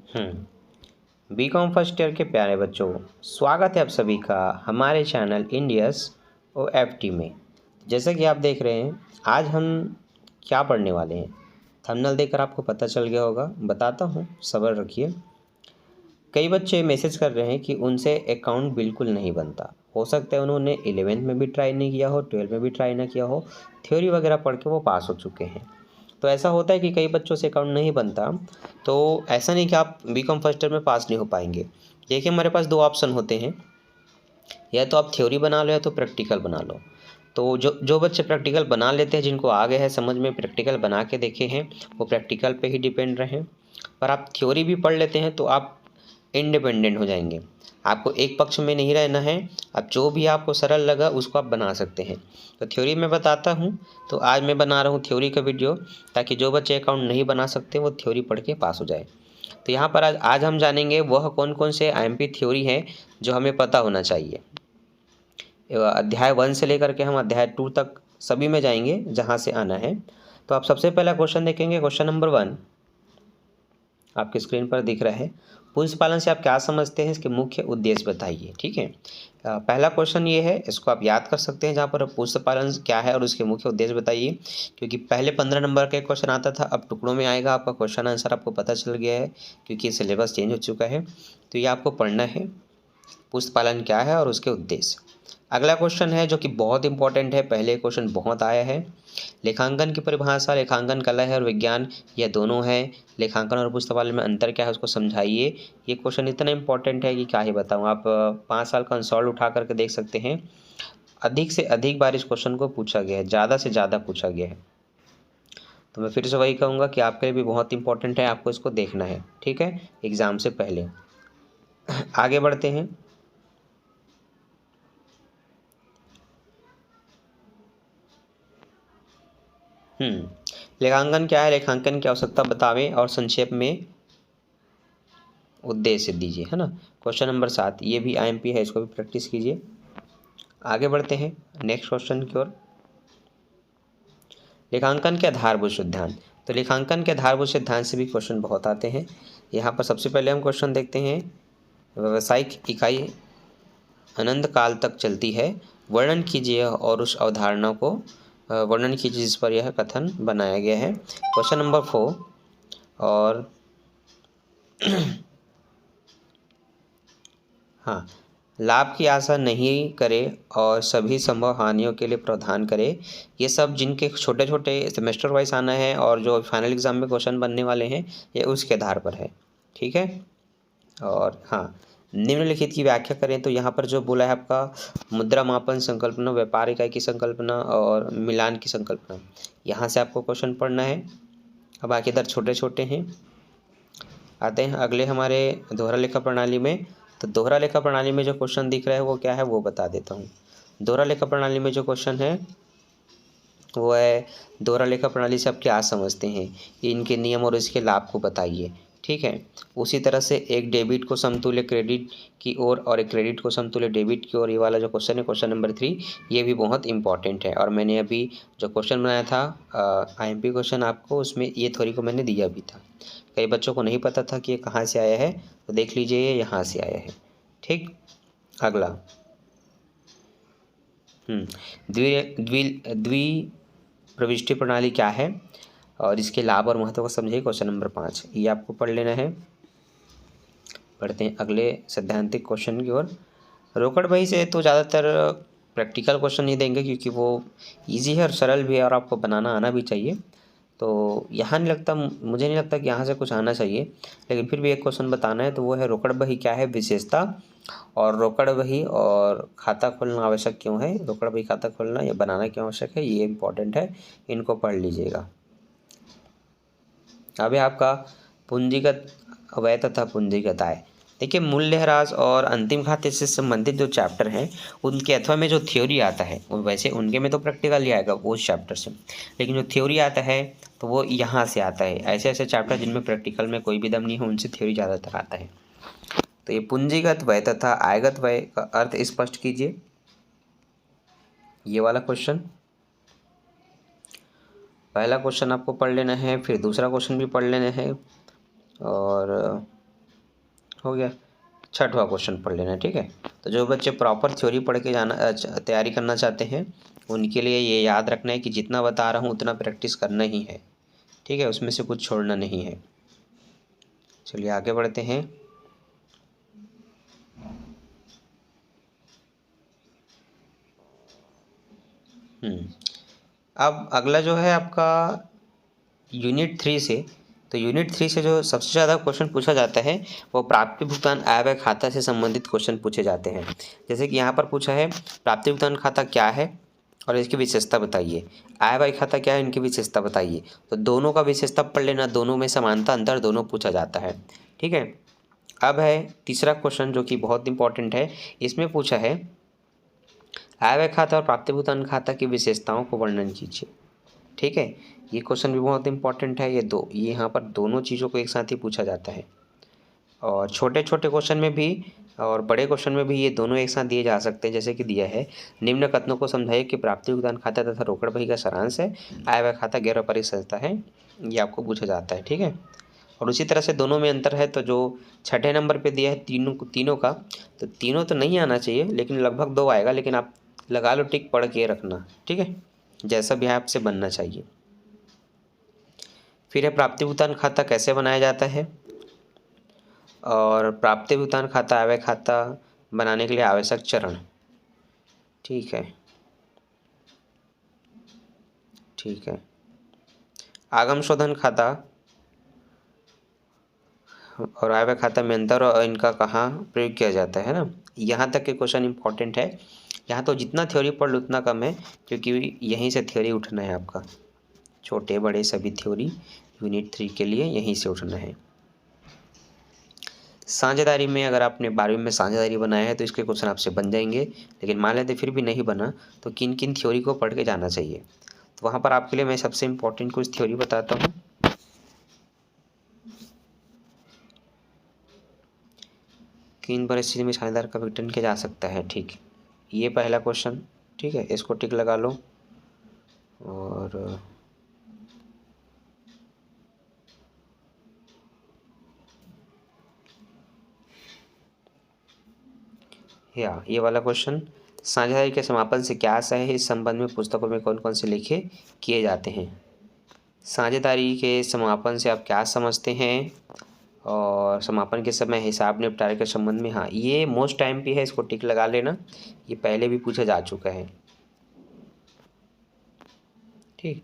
BCom first year के प्यारे बच्चों, स्वागत है आप सभी का हमारे चैनल इंडियस OFT में। जैसा कि आप देख रहे हैं, आज हम क्या पढ़ने वाले हैं, थंबनेल देखकर आपको पता चल गया होगा। बताता हूँ, सब्र रखिए। कई बच्चे मैसेज कर रहे हैं कि उनसे अकाउंट बिल्कुल नहीं बनता। हो सकता है उन्होंने 11th में भी ट्राई नहीं किया हो, 12th में भी ट्राई ना किया हो, थ्योरी वगैरह पढ़ के वो पास हो चुके हैं। तो ऐसा होता है कि कई बच्चों से अकाउंट नहीं बनता। तो ऐसा नहीं कि आप बीकॉम फर्स्ट ईयर में पास नहीं हो पाएंगे। देखिए, हमारे पास दो ऑप्शन होते हैं, या तो आप थ्योरी बना लो या तो प्रैक्टिकल बना लो। तो जो बच्चे प्रैक्टिकल बना लेते हैं, जिनको आ गया है समझ में, प्रैक्टिकल बना के देखे हैं, वो प्रैक्टिकल पे ही डिपेंड रहें। पर आप थ्योरी भी पढ़ लेते हैं तो आप इंडिपेंडेंट हो जाएंगे। आपको एक पक्ष में नहीं रहना है। अब जो भी आपको सरल लगा उसको आप बना सकते हैं। तो थ्योरी में बताता हूँ। तो आज मैं बना रहा हूँ थ्योरी का वीडियो, ताकि जो बच्चे अकाउंट नहीं बना सकते वो थ्योरी पढ़ के पास हो जाए। तो यहाँ पर आज हम जानेंगे वह कौन कौन से IMP थ्योरी हैं जो हमें पता होना चाहिए। अध्याय 1 से लेकर के हम अध्याय 2 तक सभी में जाएंगे जहाँ से आना है। तो आप सबसे पहला क्वेश्चन देखेंगे। क्वेश्चन नंबर 1 आपकी स्क्रीन पर दिख रहा है। पुंज पालन से आप क्या समझते हैं, इसके मुख्य उद्देश्य बताइए। ठीक है, पहला क्वेश्चन ये है, इसको आप याद कर सकते हैं, जहाँ पर पुंज पालन क्या है और उसके मुख्य उद्देश्य बताइए। क्योंकि पहले 15 नंबर का क्वेश्चन आता था, अब टुकड़ों में आएगा। आपका क्वेश्चन आंसर आपको पता चल गया है, क्योंकि सिलेबस चेंज हो चुका है। तो ये आपको पढ़ना है, पुंज पालन क्या है और उसके उद्देश्य। अगला क्वेश्चन है जो कि बहुत इंपॉर्टेंट है, पहले क्वेश्चन बहुत आया है। लेखांकन की परिभाषा, लेखांकन कला है और विज्ञान, यह दोनों है। लेखांकन और पुस्तकालय में अंतर क्या है उसको समझाइए। ये क्वेश्चन इतना इंपॉर्टेंट है कि क्या ही बताऊँ। आप 5 साल का कंसोल्ड उठा करके देख सकते हैं, अधिक से अधिक बार इस क्वेश्चन को पूछा गया है, ज़्यादा से ज़्यादा पूछा गया है। तो मैं फिर से वही कहूँगा कि आपके लिए भी बहुत इंपॉर्टेंट है, आपको इसको देखना है। ठीक है, एग्ज़ाम से पहले। आगे बढ़ते हैं। लेखांकन क्या है, लेखांकन की आवश्यकता बतावें और संक्षेप में उद्देश्य दीजिए, है ना। क्वेश्चन नंबर 7 ये भी IMP है, इसको भी प्रैक्टिस कीजिए। आगे बढ़ते हैं नेक्स्ट क्वेश्चन की ओर। लेखांकन के आधारभूत सिद्धांत। तो लेखांकन के आधारभूत सिद्धांत से भी क्वेश्चन बहुत आते हैं। यहाँ पर सबसे पहले हम क्वेश्चन देखते हैं। व्यावसायिक इकाई अनंत काल तक चलती है, वर्णन कीजिए और उस अवधारणा को वर्णन कीजिए जिस पर यह कथन बनाया गया है। क्वेश्चन नंबर 4 और हाँ, लाभ की आशा नहीं करें और सभी संभव हानियों के लिए प्रावधान करें। ये सब जिनके छोटे छोटे सेमेस्टर वाइज आना है और जो फाइनल एग्जाम में क्वेश्चन बनने वाले हैं, ये उसके आधार पर है। ठीक है, और हाँ, निम्नलिखित की व्याख्या करें। तो यहाँ पर जो बोला है आपका, मुद्रा मापन संकल्पना, व्यापार इकाई की संकल्पना और मिलान की संकल्पना, यहाँ से आपको क्वेश्चन पढ़ना है। अब बाकी इधर छोटे छोटे हैं। आते हैं अगले हमारे दोहरा लेखा प्रणाली में। तो दोहरा लेखा प्रणाली में जो क्वेश्चन दिख रहा है वो क्या है वो बता देता हूँ। दोहरा लेखा प्रणाली में जो क्वेश्चन है वो है, दोहरा लेखा प्रणाली से आप क्या समझते हैं, इनके नियम और इसके लाभ को बताइए। ठीक है, उसी तरह से एक डेबिट को समतुल्य क्रेडिट की ओर और एक क्रेडिट को समतुल्य डेबिट की ओर, ये वाला जो क्वेश्चन है क्वेश्चन नंबर 3, ये भी बहुत इंपॉर्टेंट है। और मैंने अभी जो क्वेश्चन बनाया था IMP क्वेश्चन, आपको उसमें ये थ्योरी को मैंने दिया भी था। कई बच्चों को नहीं पता था कि ये कहाँ से आया है, तो देख लीजिए ये यहाँ से आया है। ठीक, अगला द्वि प्रविष्टि प्रणाली क्या है और इसके लाभ और महत्व को समझिए। क्वेश्चन नंबर 5 ये आपको पढ़ लेना है। पढ़ते हैं अगले सैद्धांतिक क्वेश्चन की ओर। रोकड़ बही से तो ज़्यादातर प्रैक्टिकल क्वेश्चन नहीं देंगे, क्योंकि वो इजी है और सरल भी है और आपको बनाना आना भी चाहिए। तो यहाँ नहीं लगता, मुझे नहीं लगता कि यहाँ से कुछ आना चाहिए, लेकिन फिर भी एक क्वेश्चन बताना है। तो वो है, रोकड़ बही क्या है, विशेषता, और रोकड़ बही और खाता खोलना आवश्यक क्यों है। रोकड़ बही खाता खोलना या बनाना क्यों आवश्यक है, ये इंपॉर्टेंट है, इनको पढ़ लीजिएगा। अब है आपका पूंजीगत व्यय तथा पूंजीगत आय। देखिए, मूल्यह्रास और अंतिम खाते से संबंधित जो चैप्टर हैं उनके अथवा में जो थ्योरी आता है, वैसे उनके में तो प्रैक्टिकल ही आएगा उस चैप्टर से, लेकिन जो थ्योरी आता है तो वो यहाँ से आता है। ऐसे ऐसे चैप्टर जिनमें प्रैक्टिकल में कोई भी दम नहीं है, उनसे थ्योरी ज़्यादातर आता है। तो ये पूंजीगत व्यय तथा आयगत व्यय का अर्थ स्पष्ट कीजिए, ये वाला क्वेश्चन। पहला क्वेश्चन आपको पढ़ लेना है, फिर दूसरा क्वेश्चन भी पढ़ लेना है, और हो गया। छठवां क्वेश्चन पढ़ लेना, ठीक है। तो जो बच्चे प्रॉपर थ्योरी पढ़ के जाना तैयारी करना चाहते हैं उनके लिए ये याद रखना है कि जितना बता रहा हूँ उतना प्रैक्टिस करना ही है, ठीक है, उसमें से कुछ छोड़ना नहीं है। चलिए आगे बढ़ते हैं। अब अगला जो है आपका यूनिट 3 से, तो यूनिट 3 से जो सबसे ज़्यादा क्वेश्चन पूछा जाता है वो प्राप्ति भुगतान आय व्यय खाता से संबंधित क्वेश्चन पूछे जाते हैं। जैसे कि यहाँ पर पूछा है प्राप्ति भुगतान खाता क्या है और इसकी विशेषता बताइए, आय व्यय खाता क्या है इनकी विशेषता बताइए। तो दोनों का विशेषता पढ़ लेना, दोनों में समानता अंतर दोनों पूछा जाता है, ठीक है। अब है तीसरा क्वेश्चन जो कि बहुत इंपॉर्टेंट है। इसमें पूछा है आय व्यय खाता और प्राप्ति भुगतान खाता की विशेषताओं को वर्णन कीजिए, ठीक है। ये क्वेश्चन भी बहुत इंपॉर्टेंट है। ये यहाँ पर दोनों चीज़ों को एक साथ ही पूछा जाता है और छोटे छोटे क्वेश्चन में भी और बड़े क्वेश्चन में भी ये दोनों एक साथ दिए जा सकते हैं। जैसे कि दिया है निम्न कथनों को समझाइए कि प्राप्ति भुगतान खाता तथा रोकड़ बही का सारांश है, आय व्यय खाता गैर व्यापारिक संस्था है, ये आपको पूछा जाता है, ठीक है। और उसी तरह से दोनों में अंतर है। तो जो छठे नंबर पे दिया है तीनों का, तो तीनों तो नहीं आना चाहिए लेकिन लगभग 2 आएगा, लेकिन आप लगा लो टिक, पढ़ के रखना, ठीक है, जैसा भी आपसे बनना चाहिए। फिर है प्राप्ति भुगतान खाता कैसे बनाया जाता है और प्राप्ति भुगतान खाता आय व्यय खाता बनाने के लिए आवश्यक चरण, ठीक है, ठीक है। आगम शोधन खाता और आय व्यय खाता में अंतर और इनका कहाँ प्रयोग किया जाता है ना, यहाँ तक के क्वेश्चन इंपॉर्टेंट है। यहाँ तो जितना थ्योरी पढ़ लो उतना कम है, क्योंकि यहीं से थ्योरी उठना है आपका, छोटे बड़े सभी थ्योरी यूनिट 3 के लिए यहीं से उठना है। साझेदारी में अगर आपने 12वीं में साझेदारी बनाया है तो इसके क्वेश्चन आपसे बन जाएंगे, लेकिन मान लेते फिर भी नहीं बना तो किन किन थ्योरी को पढ़ के जाना चाहिए। तो वहाँ पर आपके लिए मैं सबसे इम्पोर्टेंट कुछ थ्योरी बताता हूँ। किन परिस्थिति में साझेदार का विघटन किया जा सकता है, ठीक, ये पहला क्वेश्चन, ठीक है, इसको टिक लगा लो। और या ये वाला क्वेश्चन, साझेदारी के समापन से क्या आशय है, इस संबंध में पुस्तकों में कौन कौन से लिखे किए जाते हैं। साझेदारी के समापन से आप क्या समझते हैं और समापन के समय हिसाब निपटारे के संबंध में, हाँ ये मोस्ट टाइम पे है, इसको टिक लगा लेना, ये पहले भी पूछा जा चुका है, ठीक।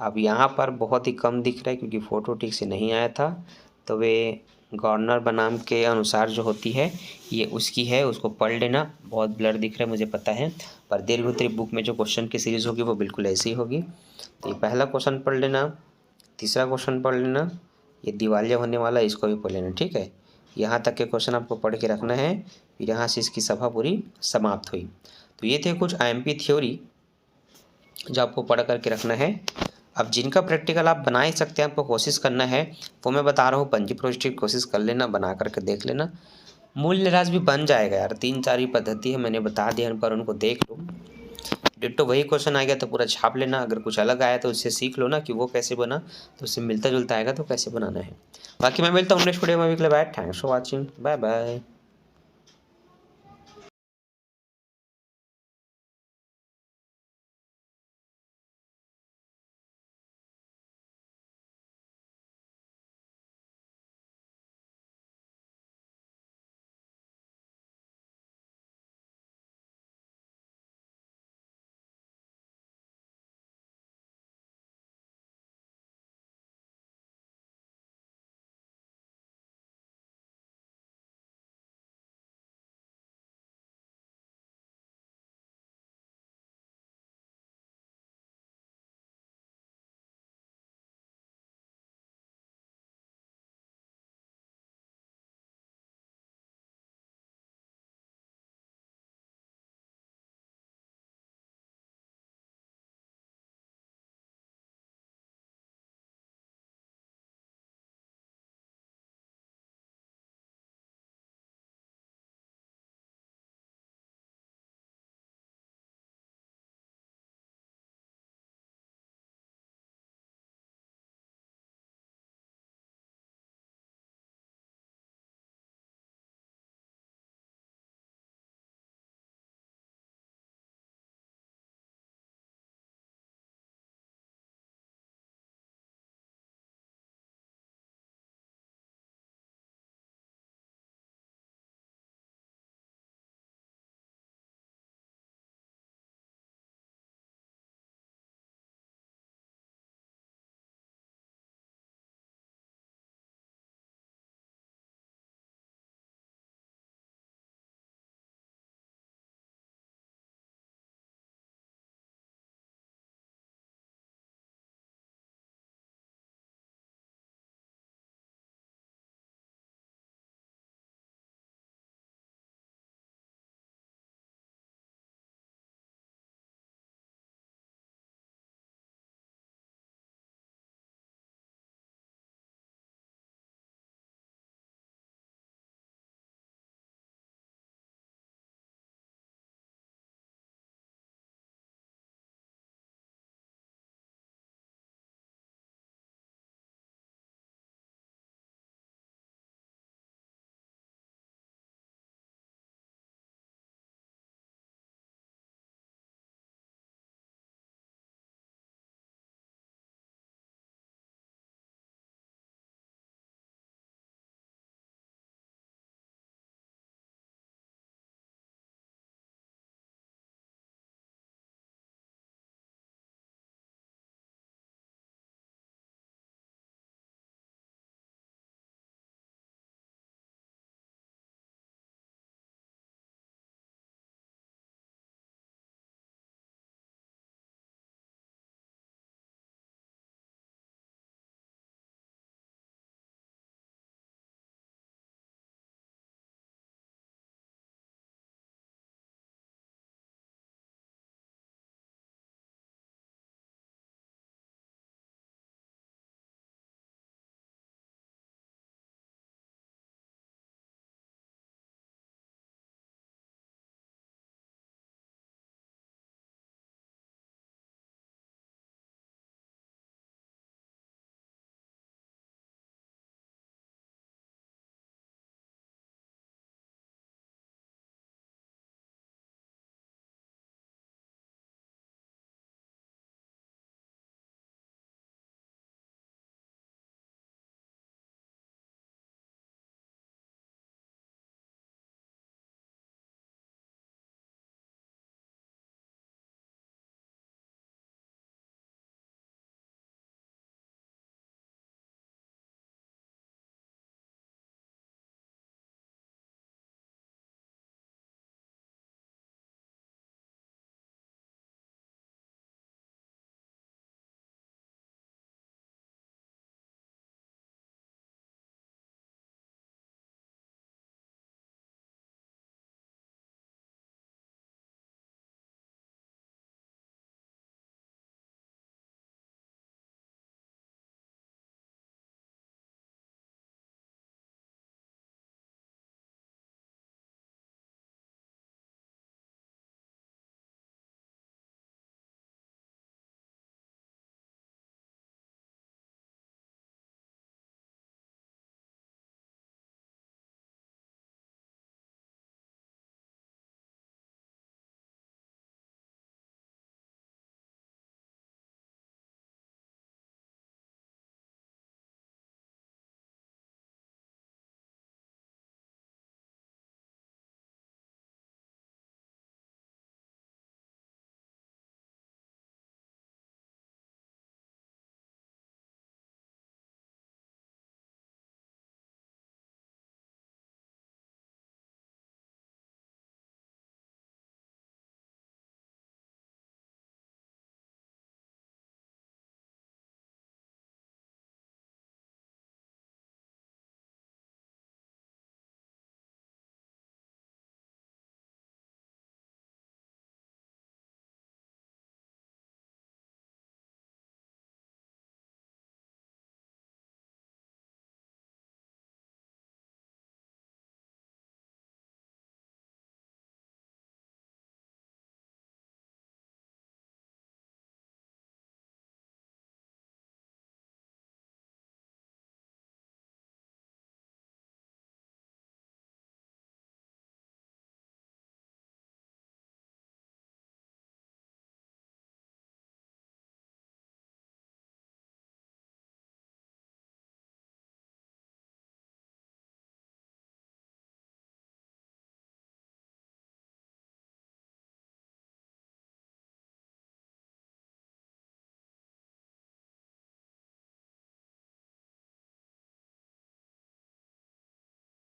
अब यहाँ पर बहुत ही कम दिख रहा है क्योंकि फ़ोटो ठीक से नहीं आया था, तो वे गवर्नर बनाम के अनुसार जो होती है ये उसकी है, उसको पढ़ लेना। बहुत ब्लर दिख रहा है मुझे पता है, पर दीर्घोत्तरी बुक में जो क्वेश्चन की सीरीज़ होगी वो बिल्कुल ऐसी होगी। तो ये पहला क्वेश्चन पढ़ लेना, तीसरा क्वेश्चन पढ़ लेना, ये दिवालिया होने वाला इसको भी पढ़ लेना, ठीक है। यहाँ तक के क्वेश्चन आपको पढ़ के रखना है, फिर यहाँ से इसकी सभा पूरी समाप्त हुई। तो ये थे कुछ IMP थ्योरी जो आपको पढ़ करके रखना है। अब जिनका प्रैक्टिकल आप बना ही सकते हैं, आपको कोशिश करना है, वो मैं बता रहा हूँ पंजी प्रोजेक्ट की कोशिश कर लेना, बना करके देख लेना। मूल्यह्रास भी बन जाएगा यार, 3-4 ही पद्धति है, मैंने बता दिया, पर उनको देख लो। डिट्टो वही क्वेश्चन आ गया तो पूरा छाप लेना, अगर कुछ अलग आया तो उससे सीख लो ना कि वो कैसे बना, तो उससे मिलता जुलता आएगा तो कैसे बनाना है। बाकी मैं मिलता हूँ नेक्स्ट वीडियो में, अभी के लिए bye, thanks for watching, bye bye.